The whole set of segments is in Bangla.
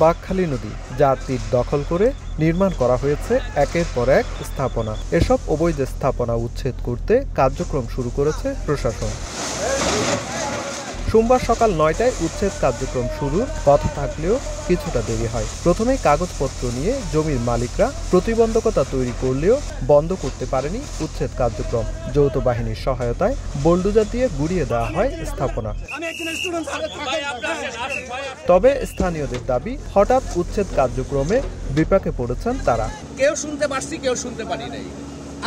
বাঁকখালী নদী, যার তীর দখল করে নির্মাণ করা হয়েছে একের পর এক স্থাপনা। এসব অবৈধ স্থাপনা উচ্ছেদ করতে কার্যক্রম শুরু করেছে প্রশাসন। সোমবার সকাল ৯টায় উচ্ছেদ কার্যক্রম শুরুর কথা থাকলেও কিছুটা দেরি হয়। প্রথমেই কাগজপত্র নিয়ে জমির মালিকরা প্রতিবন্ধকতা তৈরি করলেও বন্ধ করতে পারেনি উচ্ছেদ কার্যক্রম। যৌথ বাহিনীর সহায়তায় বোলডোজার দিয়ে গুড়িয়ে দেওয়া হয় স্থাপনা। তবে স্থানীয়দের দাবি, হঠাৎ উচ্ছেদ কার্যক্রমে বিপাকে পড়েছেন তারা। কেউ শুনতে পারছি, কেউ শুনতে পারি নাই।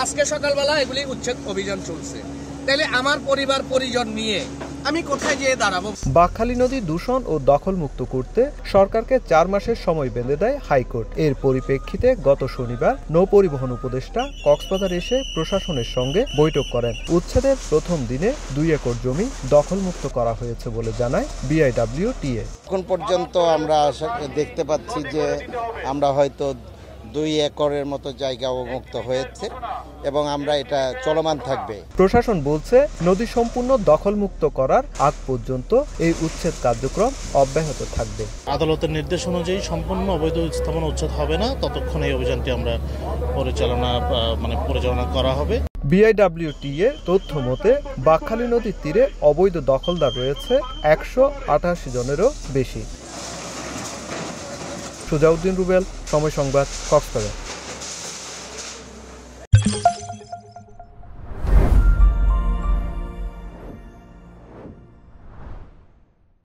আজকে সকালবেলা এগুলি উচ্ছেদ অভিযান চলছে, তাহলে আমার পরিবার পরিজন নিয়ে আমি কোথায় যেয়ে দাঁড়াবো? বাঁকখালী নদী দূষণ ও দখলমুক্ত করতে সরকারকে ৪ মাসের সময় বেঁধে দেয় হাইকোর্ট। এর পরিপ্রেক্ষিতে গত শনিবার নৌপরিবহন উপদেষ্টা কক্সবাজার এসে প্রশাসনের সঙ্গে বৈঠক করেন। উচ্ছেদের প্রথম দিনে ২ একর জমি দখলমুক্ত করা হয়েছে বলে জানায় বিআইডব্লিউটিএ। এখন পর্যন্ত আমরা দেখতে পাচ্ছি যে আমরা হয়তো ২ একরের মতো জায়গা অবমুক্ত হয়েছে এবং আমরা এটা চলমান থাকবে। প্রশাসন বলছে, নদী সম্পূর্ণ দখলমুক্ত করার আগ পর্যন্ত এই উচ্ছেদ কার্যক্রম অব্যাহত থাকবে। আদালতের নির্দেশ অনুযায়ী সম্পূর্ণ অবৈধ স্থাপনা উচ্ছেদ হবে না, ততক্ষণ এই অভিযানটি আমরা পরিচালনা করা হবে। বিআইডব্লিউটিএ তথ্য মতে বাঁকখালী নদীর তীরে অবৈধ দখলদার রয়েছে ১৮৮ জনেরও বেশি। সুজাউদ্দিন রুবেল, সময় সংবাদ, কক্সবাজার।